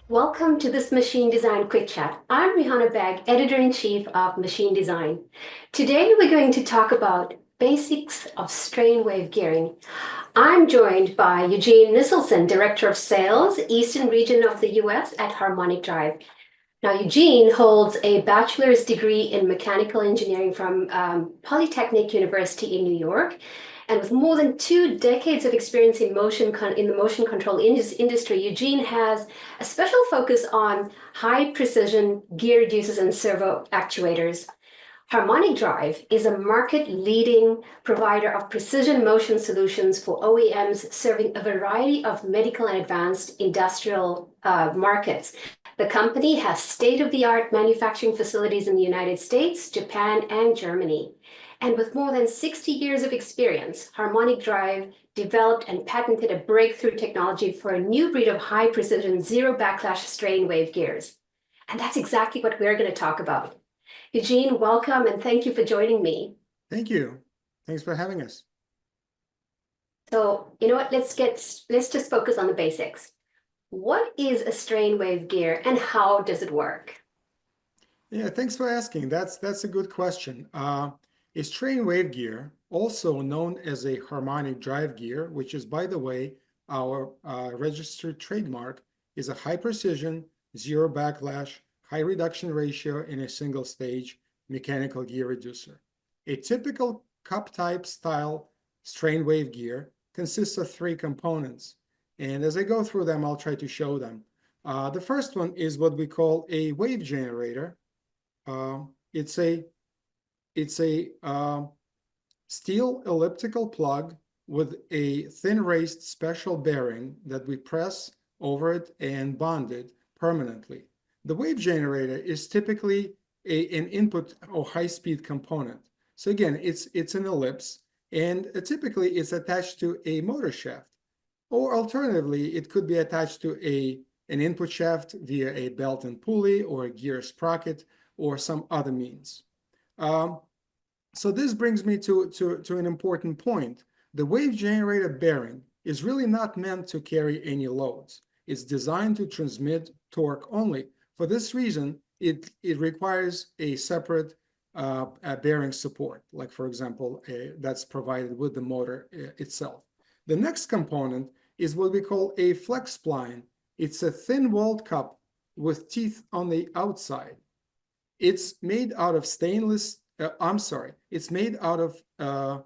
Welcome to this Machine Design Quick Chat. I'm Rihanna Beg, Editor-in-Chief of Machine Design. Today we're going to talk about basics of strain wave gearing. I'm joined by Eugene Nisselson, Director of Sales, Eastern Region of the US at Harmonic Drive. Now, Eugene holds a bachelor's degree in mechanical engineering from Polytechnic University in New York. And with more than 2 decades of experience in the motion control industry, Eugene has a special focus on high precision gear reducers and servo actuators. Harmonic Drive is a market-leading provider of precision motion solutions for OEMs serving a variety of medical and advanced industrial markets. The company has state-of-the-art manufacturing facilities in the United States, Japan, and Germany. And with more than 60 years of experience, Harmonic Drive developed and patented a breakthrough technology for a new breed of high-precision zero-backlash strain wave gears. And that's exactly what we're going to talk about. Eugene, welcome, and thank you for joining me. Thank you. Thanks for having us. So, you know what, let's just focus on the basics. What is a strain wave gear and how does it work? Yeah, thanks for asking. That's a good question. A strain wave gear, also known as a harmonic drive gear, which is, by the way, our registered trademark, is a high precision, zero backlash, high reduction ratio in a single stage mechanical gear reducer. A typical cup type style strain wave gear consists of 3 components. And as I go through them, I'll try to show them. The first one is what we call a wave generator. It's a steel elliptical plug with a thin raised special bearing that we press over it and bond it permanently. The wave generator is typically an input or high-speed component. So again, it's an ellipse, and typically it's attached to a motor shaft. Or alternatively, it could be attached to an input shaft via a belt and pulley or a gear sprocket or some other means. So this brings me to an important point. The wave generator bearing is really not meant to carry any loads. It's designed to transmit torque only. For this reason, it requires a separate bearing support, like for example, that's provided with the motor itself. The next component is what we call a flex spline. It's a thin-walled cup with teeth on the outside. It's made out of it's made out of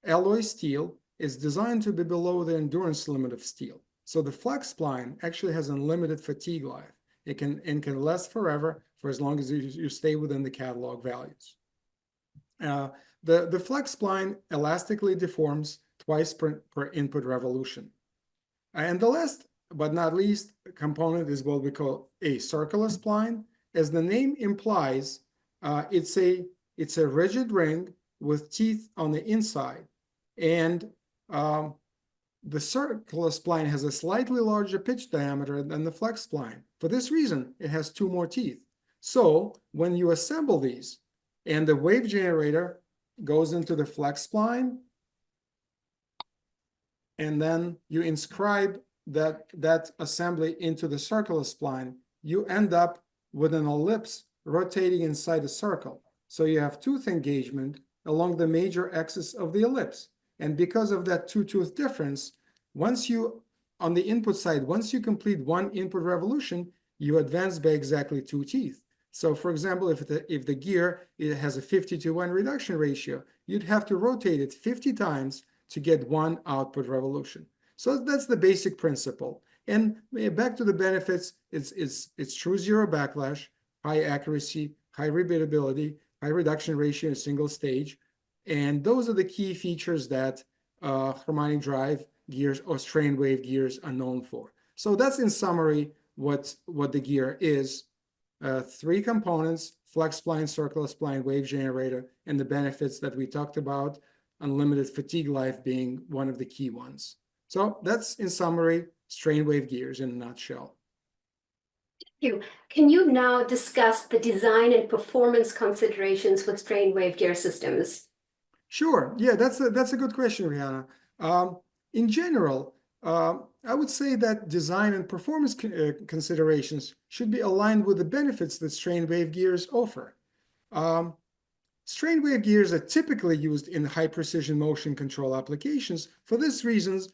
alloy steel. It's designed to be below the endurance limit of steel. So the flex spline actually has unlimited fatigue life. It can last forever for as long as you stay within the catalog values. The flex spline elastically deforms twice per input revolution. And the last but not least component is what we call a circular spline. As the name implies, it's a rigid ring with teeth on the inside, and the circular spline has a slightly larger pitch diameter than the flex spline. For this reason, it has 2 more teeth. So when you assemble these, and the wave generator goes into the flex spline, and then you inscribe that assembly into the circular spline, you end up with an ellipse rotating inside a circle. So you have tooth engagement along the major axis of the ellipse. And because of that 2-tooth difference, on the input side, once you complete 1 input revolution, you advance by exactly 2 teeth. So for example, if the gear has a 50-to-1 reduction ratio, you'd have to rotate it 50 times to get 1 output revolution. So that's the basic principle. And back to the benefits, it's true zero backlash, high accuracy, high repeatability, high reduction ratio in a single stage. And those are the key features that Harmonic Drive gears or strain wave gears are known for. So that's in summary what the gear is. 3 components: flex spline, circular spline, wave generator, and the benefits that we talked about, unlimited fatigue life being one of the key ones. So that's in summary strain wave gears in a nutshell. Thank you. Can you now discuss the design and performance considerations with strain wave gear systems? Sure. Yeah, that's a good question, Rihanna. In general, I would say that design and performance considerations should be aligned with the benefits that strain wave gears offer. Um, Strain wave gears are typically used in high precision motion control applications. For these reasons,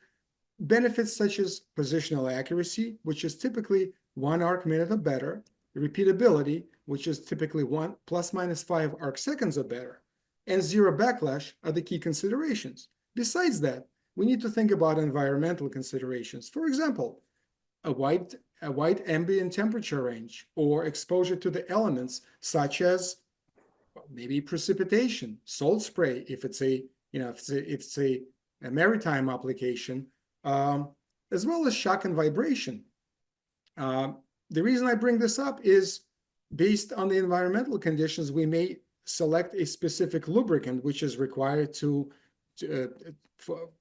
benefits such as positional accuracy, which is typically 1 arc minute or better, repeatability, which is typically 1 ± 5 arc seconds or better, and zero backlash are the key considerations. Besides that, we need to think about environmental considerations. For example, a wide ambient temperature range or exposure to the elements such as maybe precipitation, salt spray if it's a a maritime application, um, as well as shock and vibration. The reason I bring this up is based on the environmental conditions, we may select a specific lubricant which is required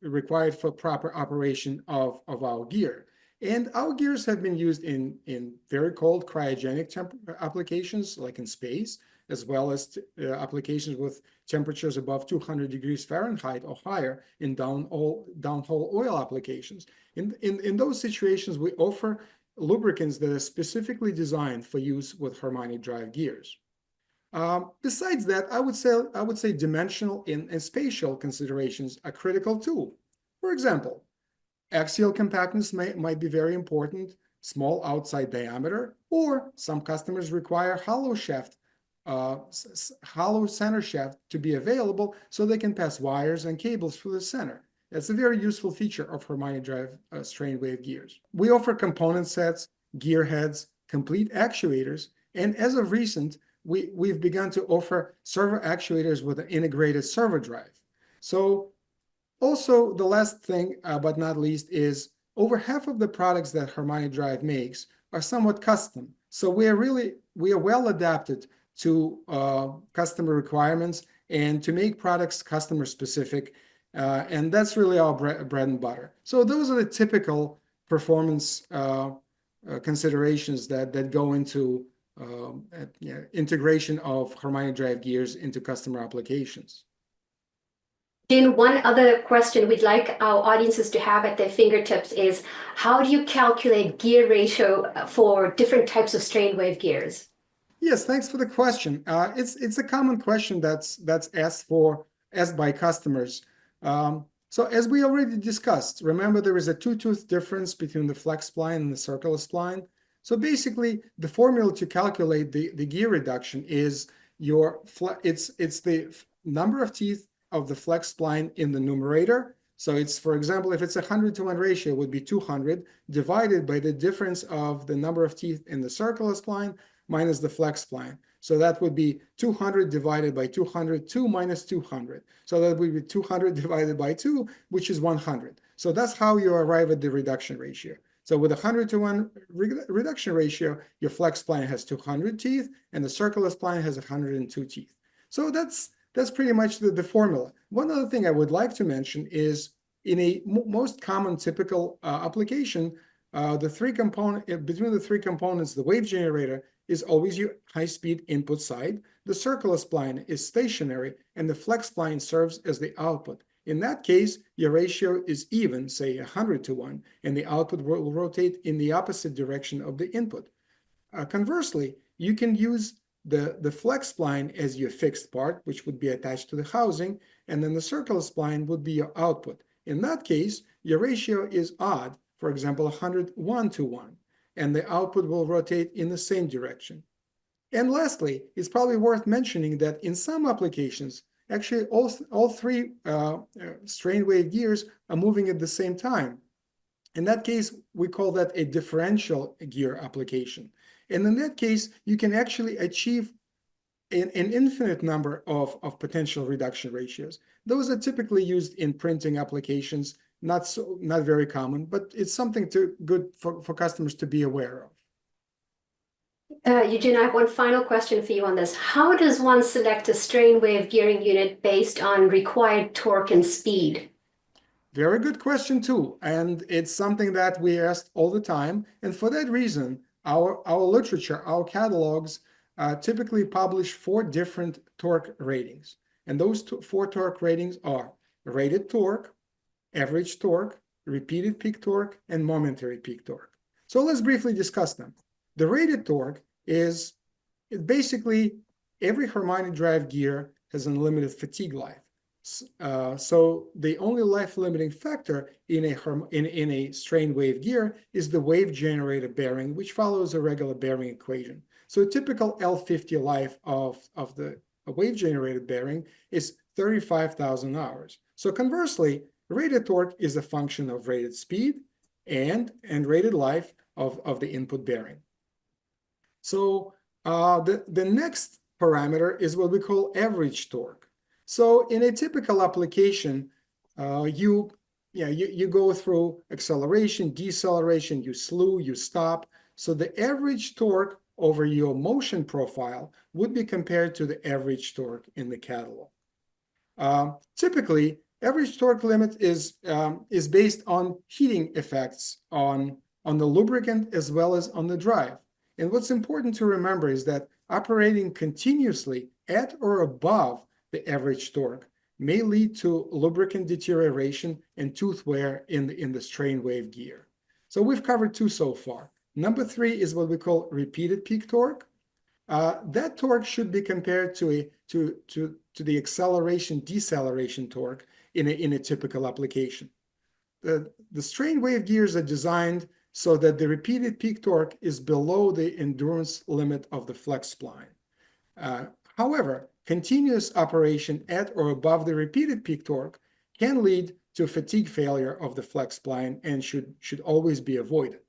required for proper operation of our gear. And our gears have been used in very cold cryogenic applications, like in space, as well as applications with temperatures above 200 degrees Fahrenheit or higher in downhole oil applications. In those situations, we offer lubricants that are specifically designed for use with Harmonic drive gears. Besides that, I would say dimensional and spatial considerations are critical too. For example, axial compactness might be very important, small outside diameter, or some customers require hollow center shaft to be available so they can pass wires and cables through the center. That's a very useful feature of Harmonic drive strain wave gears. We offer component sets, gear heads, complete actuators, and as of recent, we've begun to offer servo actuators with an integrated servo drive. So also, the last thing, but not least, is over half of the products that Harmonic Drive makes are somewhat custom. So we are well adapted to customer requirements and to make products customer specific. And that's really our bread and butter. So those are the typical performance considerations that go into integration of Harmonic Drive gears into customer applications. Jin, one other question we'd like our audiences to have at their fingertips is, how do you calculate gear ratio for different types of strain wave gears? Yes, thanks for the question. It's a common question that's asked by customers. So as we already discussed, remember there is a two-tooth difference between the flex spline and the circular spline. So basically, the formula to calculate the gear reduction is it's the number of teeth of the flex spline in the numerator. So it's, for example, if it's a 100-to-1 ratio, it would be 200 divided by the difference of the number of teeth in the circular spline minus the flex spline. So that would be 200 divided by 200, 2 minus 200. So that would be 200 divided by 2, which is 100. So that's how you arrive at the reduction ratio. So with a 100-to-1 reduction ratio, your flex spline has 200 teeth and the circular spline has 102 teeth. So that's pretty much the formula. One other thing I would like to mention is in a most common typical application, between the three components, the wave generator is always your high-speed input side, the circular spline is stationary, and the flex spline serves as the output. In that case, your ratio is even, say 100-to-1, and the output will rotate in the opposite direction of the input. Conversely, you can use the flex spline as your fixed part, which would be attached to the housing, and then the circular spline would be your output. In that case, your ratio is odd, for example, 101-to-1, and the output will rotate in the same direction. And lastly, it's probably worth mentioning that in some applications, actually all three strain wave gears are moving at the same time. In that case, we call that a differential gear application. And in that case, you can actually achieve an infinite number of potential reduction ratios. Those are typically used in printing applications, not very common, but it's something good for customers to be aware of. Eugene, I have one final question for you on this. How does one select a strain wave gearing unit based on required torque and speed? Very good question too, and it's something that we asked all the time. And for that reason, our literature, our catalogs typically publish 4 different torque ratings. And those four torque ratings are rated torque, average torque, repeated peak torque, and momentary peak torque. So let's briefly discuss them. The rated torque is basically every harmonic drive gear has unlimited fatigue life. So the only life limiting factor in a strain wave gear is the wave generator bearing, which follows a regular bearing equation. So a typical L50 life of the wave generated bearing is 35,000 hours. So conversely, rated torque is a function of rated speed and rated life of the input bearing. So the next parameter is what we call average torque. So in a typical application, you go through acceleration, deceleration, you slew, you stop. So the average torque over your motion profile would be compared to the average torque in the catalog. Typically, average torque limit is based on heating effects on the lubricant as well as on the drive. And what's important to remember is that operating continuously at or above the average torque may lead to lubricant deterioration and tooth wear in the strain wave gear. So we've covered two so far. Number 3 is what we call repeated peak torque. That torque should be compared to the acceleration deceleration torque in a typical application. The strain wave gears are designed so that the repeated peak torque is below the endurance limit of the flex spline. However, continuous operation at or above the repeated peak torque can lead to fatigue failure of the flex spline and should always be avoided.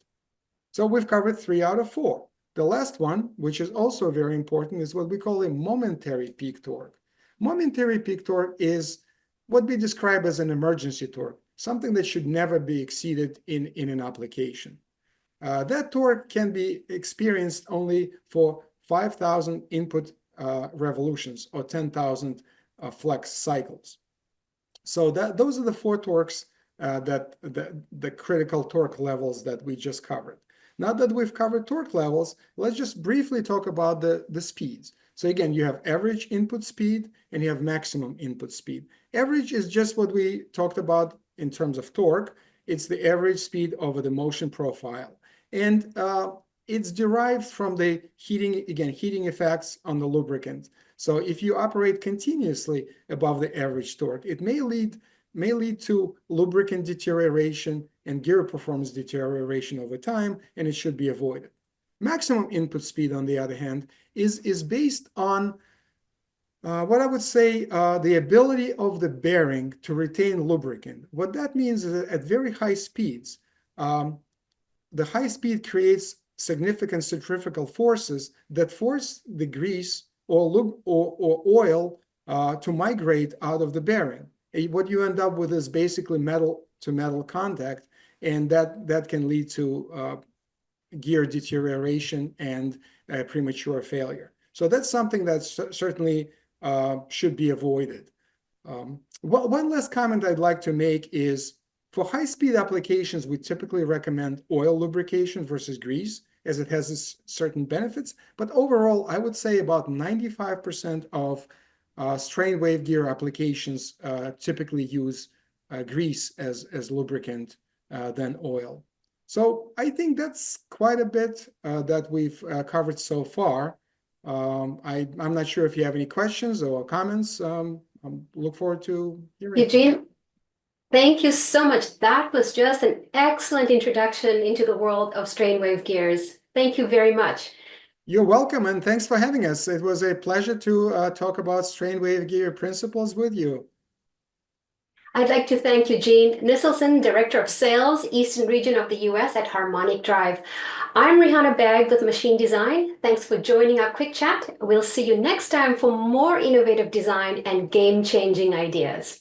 So we've covered 3 out of 4. The last one, which is also very important, is what we call a momentary peak torque. Momentary peak torque is what we describe as an emergency torque, something that should never be exceeded in an application. That torque can be experienced only for 5,000 input revolutions or 10,000 flex cycles. So those are the 4 torques that the critical torque levels that we just covered. Now that we've covered torque levels, let's just briefly talk about the speeds. So again, you have average input speed and you have maximum input speed. Average is just what we talked about in terms of torque. It's the average speed over the motion profile. And it's derived from the heating effects on the lubricant. So if you operate continuously above the average torque, it may lead to lubricant deterioration and gear performance deterioration over time, and it should be avoided. Maximum input speed, on the other hand, is based on what I would say the ability of the bearing to retain lubricant. What that means is that at very high speeds, the high speed creates significant centrifugal forces that force the grease or oil to migrate out of the bearing. What you end up with is basically metal to metal contact, and that can lead to gear deterioration and premature failure. So that's something that certainly should be avoided. One last comment I'd like to make is for high-speed applications, we typically recommend oil lubrication versus grease, as it has its certain benefits. But overall, I would say about 95% of strain wave gear applications typically use grease as lubricant than oil. So I think that's quite a bit that we've covered so far. I'm not sure if you have any questions or comments. I look forward to hearing. Eugene, thank you so much. That was just an excellent introduction into the world of strain wave gears. Thank you very much. You're welcome, and thanks for having us. It was a pleasure to talk about strain wave gear principles with you. I'd like to thank Eugene Nisselson, Director of Sales, Eastern Region of the US at Harmonic Drive. I'm Rihanna Bagg with Machine Design. Thanks for joining our quick chat. We'll see you next time for more innovative design and game-changing ideas.